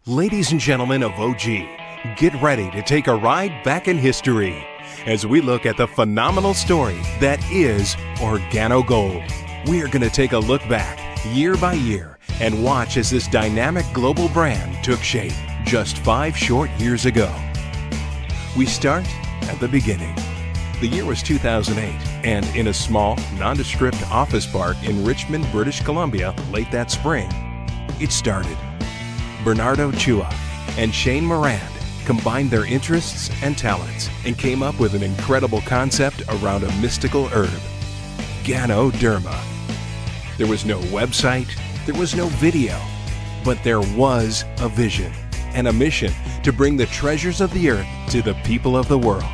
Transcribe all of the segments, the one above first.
Ladies and gentlemen of OG, get ready to take a ride back in history as we look at the phenomenal story that is Organo Gold. We are going to take a look back year by year and watch as this dynamic global brand took shape just 5 short years ago. We start at the beginning. The year was 2008, and in a small, nondescript office park in Richmond, British Columbia, late that spring, it started. Bernardo Chua and Shane Morand combined their interests and talents and came up with an incredible concept around a mystical herb, Ganoderma. There was no website, there was no video, but there was a vision and a mission to bring the treasures of the earth to the people of the world.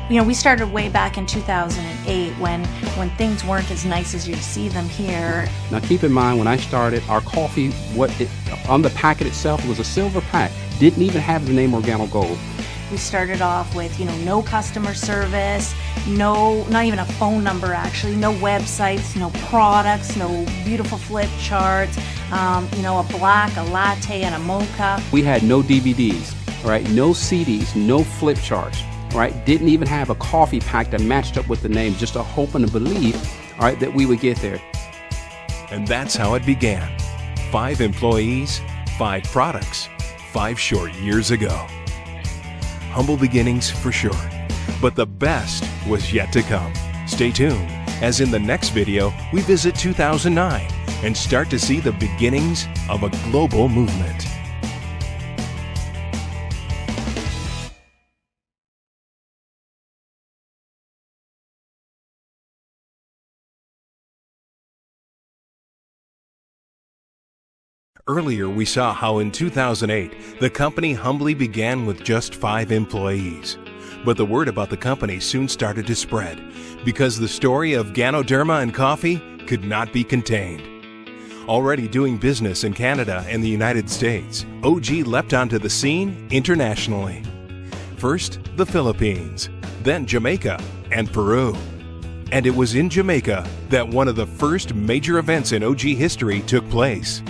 You know, we started way back in 2008 when things weren't as nice as you see them here. Now keep in mind, when I started, our coffee, on the packet itself was a silver pack. Didn't even have the name Organo Gold. We started off with, no customer service, not even a phone number actually, no websites, no products, no beautiful flip charts, a black, a latte, and a mocha. We had no DVDs, right? No CDs, no flip charts. Right? Didn't even have a coffee pack that matched up with the name, just a hope and a belief, all right, that we would get there. And that's how it began. 5 employees, 5 products, 5 short years ago. Humble beginnings for sure, but the best was yet to come. Stay tuned, as in the next video, we visit 2009 and start to see the beginnings of a global movement. Earlier, we saw how in 2008, the company humbly began with just 5 employees. But the word about the company soon started to spread because the story of Ganoderma and coffee could not be contained. Already doing business in Canada and the United States, OG leapt onto the scene internationally. First, the Philippines, then Jamaica and Peru. And it was in Jamaica that one of the first major events in OG history took place.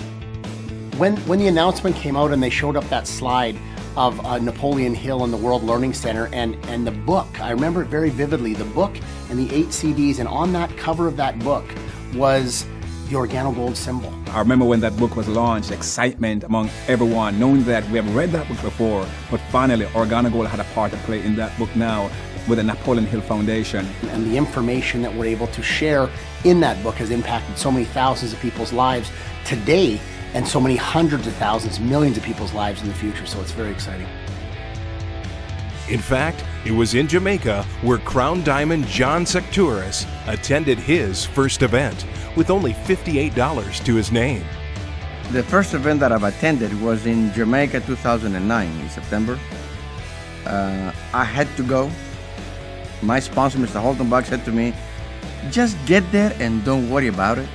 When the announcement came out and they showed up that slide of Napoleon Hill and the World Learning Center and the book, I remember it very vividly, the book and the 8 CDs, and on that cover of that book was the Organo Gold symbol. I remember when that book was launched, excitement among everyone, knowing that we have read that book before, but finally Organo Gold had a part to play in that book now with the Napoleon Hill Foundation. And the information that we're able to share in that book has impacted so many thousands of people's lives today, and so many hundreds of thousands, millions of people's lives in the future, so it's very exciting. In fact, it was in Jamaica where Crown Diamond John Secturis attended his first event with only $58 to his name. The first event that I've attended was in Jamaica 2009 in September. I had to go. My sponsor, Mr. Holtenbach, said to me, just get there and don't worry about it.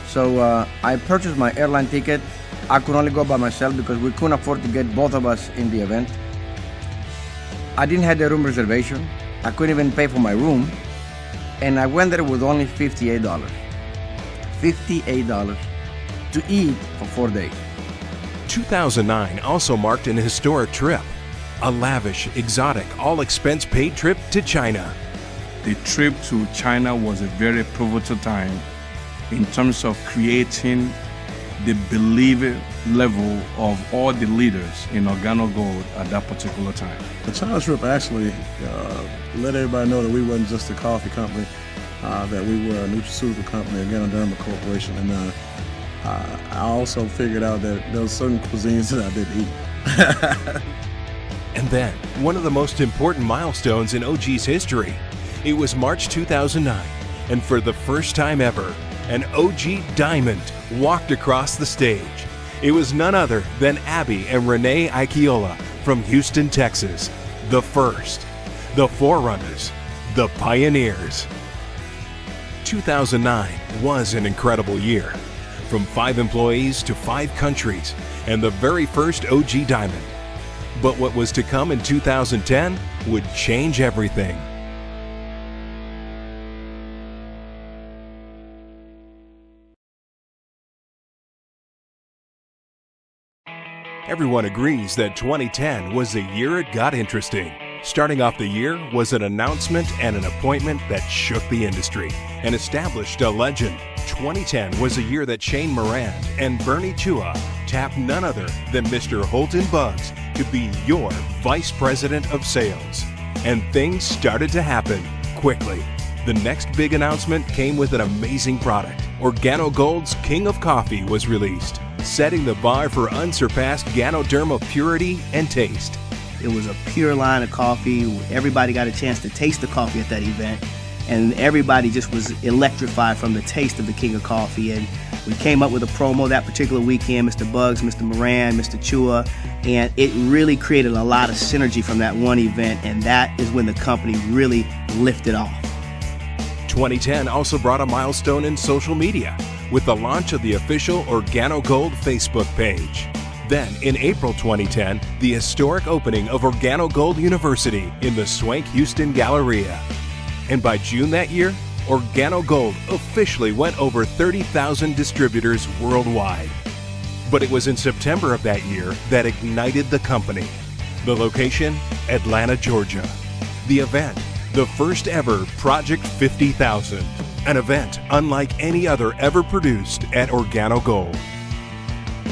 So I purchased my airline ticket. I could only go by myself because we couldn't afford to get both of us in the event. I didn't have the room reservation. I couldn't even pay for my room. And I went there with only $58. $58 to eat for 4 days. 2009 also marked an historic trip. A lavish, exotic, all-expense paid trip to China. The trip to China was a very pivotal time in terms of creating the belief level of all the leaders in Organo Gold at that particular time. The China trip actually let everybody know that we wasn't just a coffee company, that we were a nutraceutical company, a Ganoderma Corporation, and I also figured out that there were certain cuisines that I didn't eat. And then, one of the most important milestones in OG's history. It was March 2009, and for the first time ever, an OG Diamond walked across the stage. It was none other than Abby and Renee Aikiola from Houston, Texas. The first, the forerunners, the pioneers. 2009 was an incredible year. From 5 employees to 5 countries, and the very first OG Diamond. But what was to come in 2010 would change everything. Everyone agrees that 2010 was the year it got interesting. Starting off the year was an announcement and an appointment that shook the industry and established a legend. 2010 was a year that Shane Moran and Bernie Chua tapped none other than Mr. Holton Buggs to be your Vice President of Sales. And things started to happen quickly. The next big announcement came with an amazing product. Organo Gold's King of Coffee was released, setting the bar for unsurpassed Ganoderma purity and taste. It was a pure line of coffee. Everybody got a chance to taste the coffee at that event, and everybody just was electrified from the taste of the King of Coffee. And we came up with a promo that particular weekend, Mr. Buggs, Mr. Moran, Mr. Chua, and it really created a lot of synergy from that one event, and that is when the company really lifted off. 2010 also brought a milestone in social media with the launch of the official Organo Gold Facebook page. Then, in April 2010, the historic opening of Organo Gold University in the Swank Houston Galleria. And by June that year, Organo Gold officially went over 30,000 distributors worldwide. But it was in September of that year that ignited the company. The location, Atlanta, Georgia. The event, the first ever Project 50,000, an event unlike any other ever produced at Organo Gold.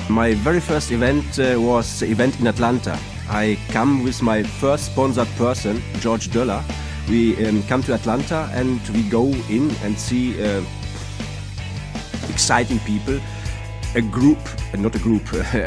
My very first event was the event in Atlanta. I come with my first sponsored person, George Döller. We come to Atlanta and we go in and see exciting people, an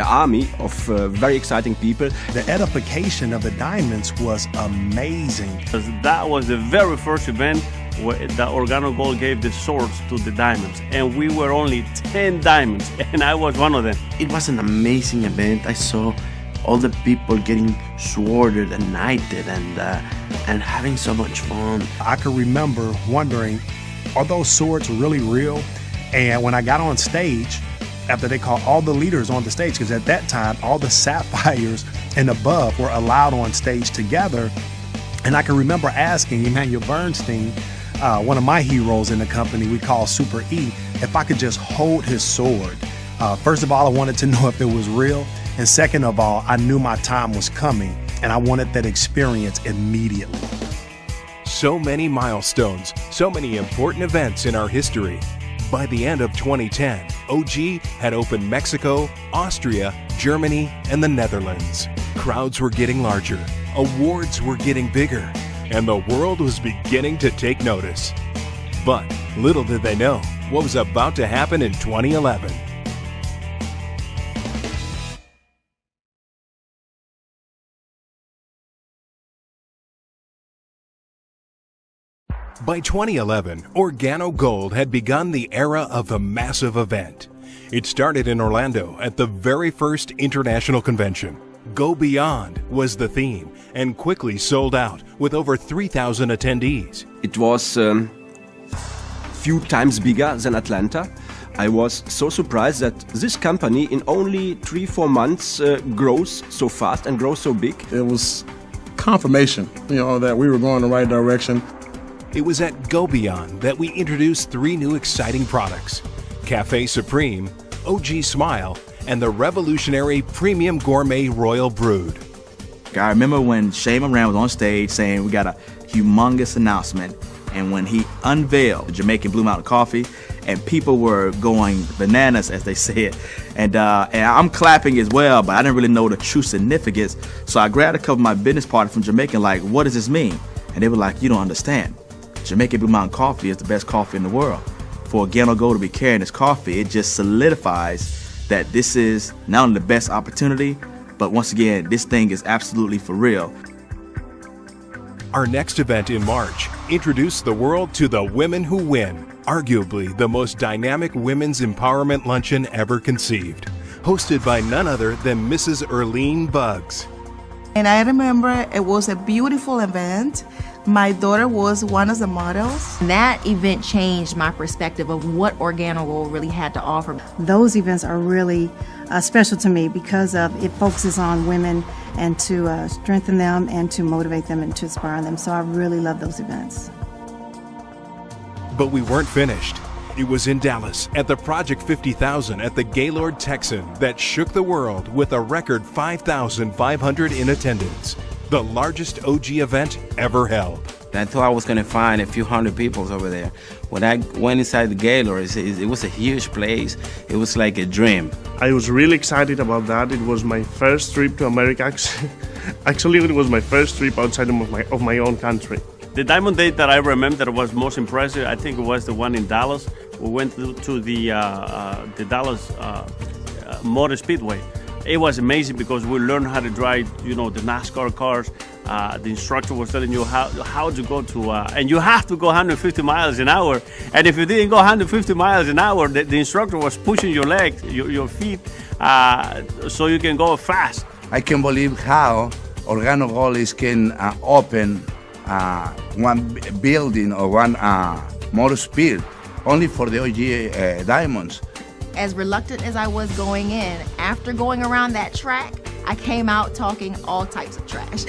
army of very exciting people. The edification of the diamonds was amazing. That was the very first event where the Organo Gold gave the swords to the diamonds, and we were only 10 diamonds, and I was one of them. It was an amazing event. I saw all the people getting sworded and knighted and having so much fun. I could remember wondering, are those swords really real? And when I got on stage, after they called all the leaders on the stage, because at that time, all the sapphires and above were allowed on stage together. And I can remember asking Emmanuel Bernstein, one of my heroes in the company we call Super E, if I could just hold his sword. First of all, I wanted to know if it was real. And second of all, I knew my time was coming and I wanted that experience immediately. So many milestones, so many important events in our history. By the end of 2010, OG had opened Mexico, Austria, Germany, and the Netherlands. Crowds were getting larger, awards were getting bigger, and the world was beginning to take notice. But little did they know what was about to happen in 2011. By 2011, Organo Gold had begun the era of the massive event. It started in Orlando at the very first international convention. Go Beyond was the theme and quickly sold out with over 3,000 attendees. It was few times bigger than Atlanta. I was so surprised that this company in only 3-4 months grows so fast and grows so big. It was confirmation, that we were going the right direction. It was at Go Beyond that we introduced 3 new exciting products: Cafe Supreme, OG Smile, and the revolutionary Premium Gourmet Royal Brood. I remember when Shane Moran was on stage saying we got a humongous announcement, and when he unveiled the Jamaican Blue Mountain Coffee, and people were going bananas, as they said. And I'm clapping as well, but I didn't really know the true significance. So I grabbed a couple of my business partners from Jamaica and like, what does this mean? And they were like, you don't understand. Jamaican Blue Mountain Coffee is the best coffee in the world. For Organo Gold to be carrying this coffee, it just solidifies that this is not only the best opportunity, but once again, this thing is absolutely for real. Our next event in March introduced the world to the Women Who Win, arguably the most dynamic women's empowerment luncheon ever conceived, hosted by none other than Mrs. Erlene Buggs. And I remember it was a beautiful event. My daughter was one of the models. That event changed my perspective of what Organo Gold really had to offer. Those events are really special to me because it focuses on women and to strengthen them and to motivate them and to inspire them. So I really love those events. But we weren't finished. It was in Dallas at the Project 50,000 at the Gaylord Texan that shook the world with a record 5,500 in attendance, the largest OG event ever held. I thought I was going to find a few hundred people over there. When I went inside the Gaylord, it was a huge place. It was like a dream. I was really excited about that. It was my first trip to America. Actually, it was my first trip outside of my own country. The diamond date that I remember that was most impressive, I think it was the one in Dallas. We went to the Dallas Motor Speedway. It was amazing because we learned how to drive, the NASCAR cars. The instructor was telling you how to go to, and you have to go 150 miles an hour. And if you didn't go 150 miles an hour, the instructor was pushing your legs, your feet, so you can go fast. I can't believe how Organo Gold can open one building or one motor speed only for the OG diamonds. As reluctant as I was going in, after going around that track, I came out talking all types of trash.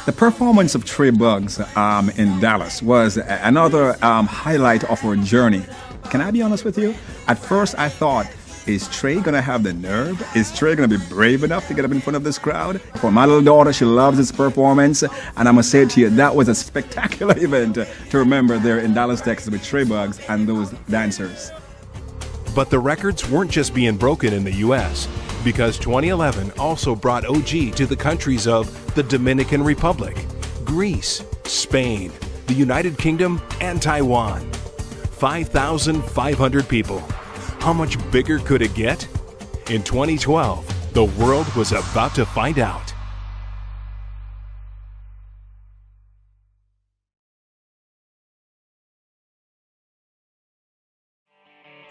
The performance of Trey Bugs in Dallas was another highlight of our journey. Can I be honest with you? At first I thought, is Trey gonna have the nerve? Is Trey gonna be brave enough to get up in front of this crowd? For my little daughter, she loves his performance, and I'm gonna say to you, that was a spectacular event to remember there in Dallas, Texas with Trey Bugs and those dancers. But the records weren't just being broken in the US, because 2011 also brought OG to the countries of the Dominican Republic, Greece, Spain, the United Kingdom, and Taiwan. 5,500 people. How much bigger could it get? In 2012, the world was about to find out.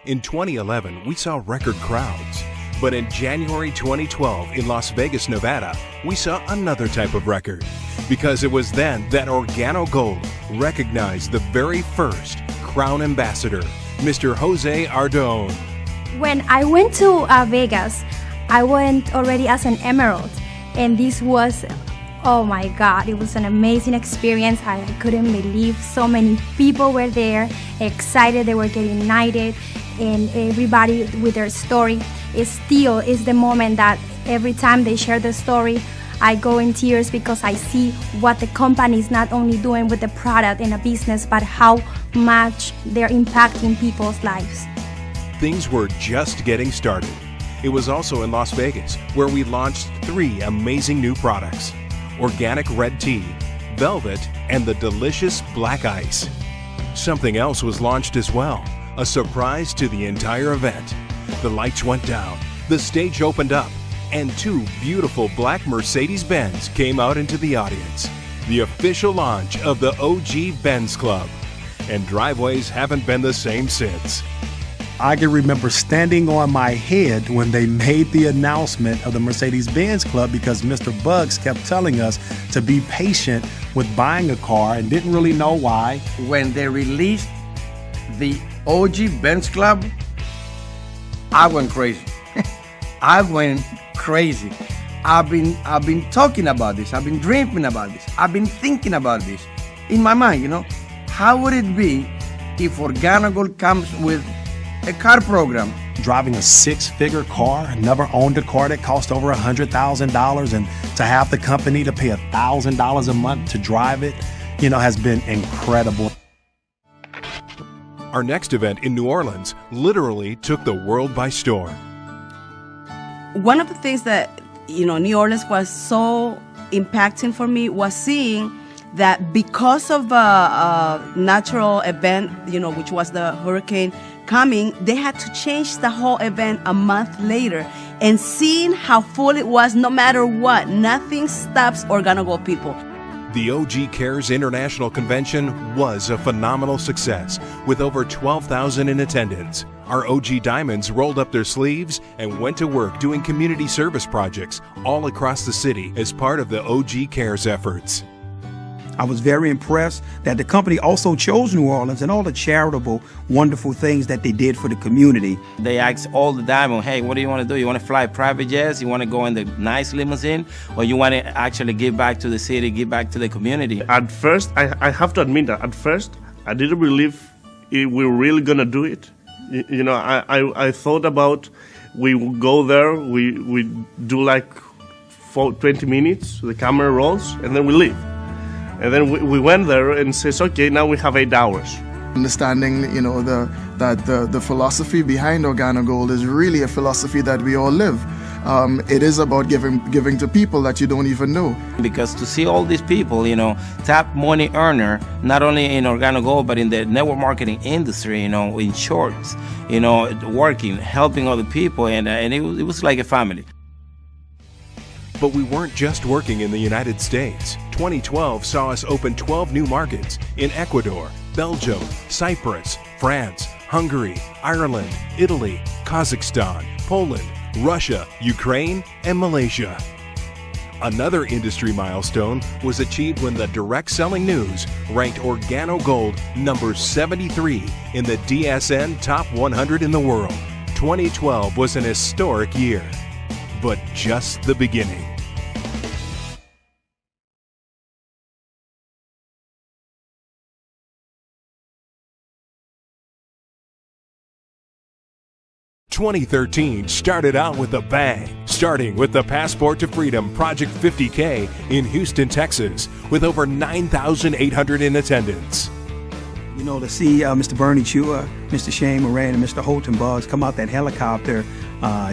In 2011, we saw record crowds. But in January 2012 in Las Vegas, Nevada, we saw another type of record. Because it was then that Organo Gold recognized the very first Crown Ambassador, Mr. Jose Ardon. When I went to Vegas, I went already as an emerald, and this was, oh my God, it was an amazing experience. I couldn't believe so many people were there, excited, they were getting knighted, and everybody with their story. It still is the moment that every time they share the story, I go in tears because I see what the company is not only doing with the product and a business, but how much they're impacting people's lives. Things were just getting started. It was also in Las Vegas where we launched 3 amazing new products: organic red tea, velvet, and the delicious black ice. Something else was launched as well, a surprise to the entire event. The lights went down, the stage opened up, and 2 beautiful black Mercedes-Benz came out into the audience. The official launch of the OG Benz Club. And driveways haven't been the same since. I can remember standing on my head when they made the announcement of the Mercedes-Benz Club because Mr. Bugs kept telling us to be patient with buying a car and didn't really know why. When they released the OG Benz Club, I went crazy. I went crazy. I've been talking about this. I've been dreaming about this. I've been thinking about this in my mind, How would it be if Organo Gold comes with a car program? Driving a 6-figure car, never owned a car that cost over $100,000, and to have the company to pay $1,000 a month to drive it, has been incredible. Our next event in New Orleans literally took the world by storm. One of the things that, New Orleans was so impacting for me was seeing that because of a natural event, which was the hurricane coming, they had to change the whole event a month later. And seeing how full it was, no matter what, nothing stops Organo Gold people. The OG Cares International Convention was a phenomenal success with over 12,000 in attendance. Our OG Diamonds rolled up their sleeves and went to work doing community service projects all across the city as part of the OG Cares efforts. I was very impressed that the company also chose New Orleans and all the charitable, wonderful things that they did for the community. They asked all the diamond, hey, what do you want to do? You want to fly private jets? You want to go in the nice limousine? Or you want to actually give back to the city, give back to the community? At first, I have to admit that at first, I didn't believe we were really gonna do it. I thought about we would go there, we do like 20 minutes, the camera rolls, and then we leave. And then we went there and says, okay, now we have 8 hours. Understanding, that the philosophy behind Organo Gold is really a philosophy that we all live. It is about giving to people that you don't even know. Because to see all these people, top money earner, not only in Organo Gold, but in the network marketing industry, in shorts, working, helping other people, and it was like a family. But we weren't just working in the United States. 2012 saw us open 12 new markets in Ecuador, Belgium, Cyprus, France, Hungary, Ireland, Italy, Kazakhstan, Poland, Russia, Ukraine, and Malaysia. Another industry milestone was achieved when the Direct Selling News ranked Organo Gold number 73 in the DSN Top 100 in the world. 2012 was an historic year, but just the beginning. "2013 started out with a bang, starting with the Passport to Freedom Project 50K in Houston, Texas, with over 9,800 in attendance. To see Mr. Bernie Chua, Mr. Shane Moran, and Mr. Holton Buggs come out that helicopter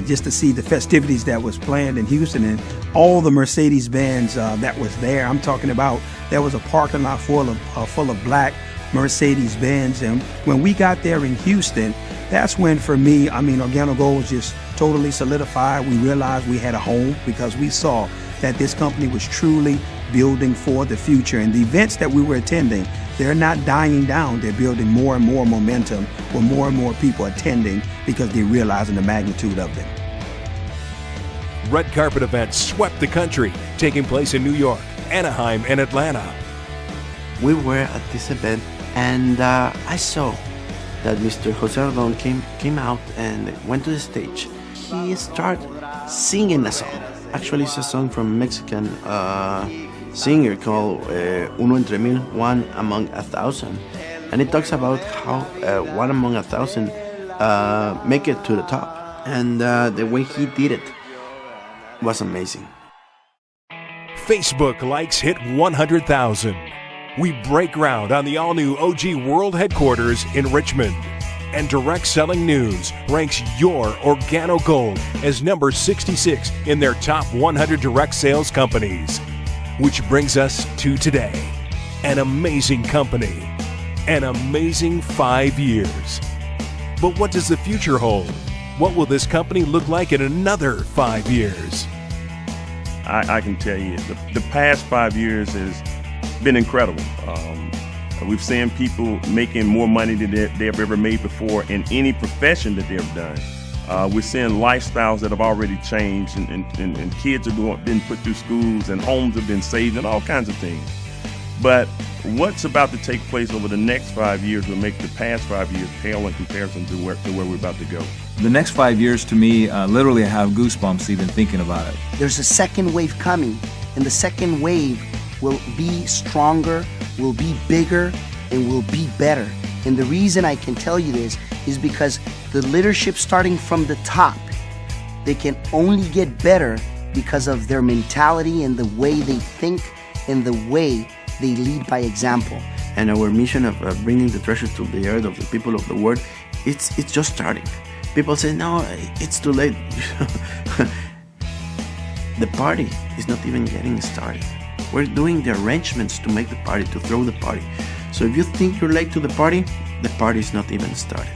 just to see the festivities that was planned in Houston and all the Mercedes-Benz that was there. I'm talking about there was a parking lot full of black Mercedes-Benz, and when we got there in Houston, that's when, for me, Organo Gold was just totally solidified. We realized we had a home because we saw that this company was truly building for the future. And the events that we were attending, they're not dying down. They're building more and more momentum with more and more people attending because they're realizing the magnitude of them. Red carpet events swept the country, taking place in New York, Anaheim, and Atlanta. We were at this event, and I saw that Mr. Jose Rodon came out and went to the stage. He started singing a song. Actually, it's a song from a Mexican singer called Uno entre mil, one among 1,000. And it talks about how one among 1,000 make it to the top. And the way he did it was amazing. Facebook likes hit 100,000. We break ground on the all-new OG World Headquarters in Richmond. And Direct Selling News ranks your Organo Gold as number 66 in their top 100 direct sales companies. Which brings us to today. An amazing company. An amazing 5 years. But what does the future hold? What will this company look like in another 5 years? I can tell you, the past 5 years has been incredible. We've seen people making more money than they've ever made before in any profession that they've done. We're seeing lifestyles that have already changed, and kids are been put through schools, and homes have been saved, and all kinds of things. But what's about to take place over the next 5 years will make the past 5 years pale in comparison to where we're about to go. The next 5 years, to me, literally I have goosebumps even thinking about it. There's a second wave coming, and the second wave will be stronger, will be bigger, and will be better. And the reason I can tell you this is because the leadership starting from the top, they can only get better because of their mentality and the way they think and the way they lead by example. And our mission of bringing the treasures to the earth of the people of the world, it's just starting. People say, no, it's too late. The party is not even getting started. We're doing the arrangements to make the party, to throw the party. So if you think you're late to the party is not even started.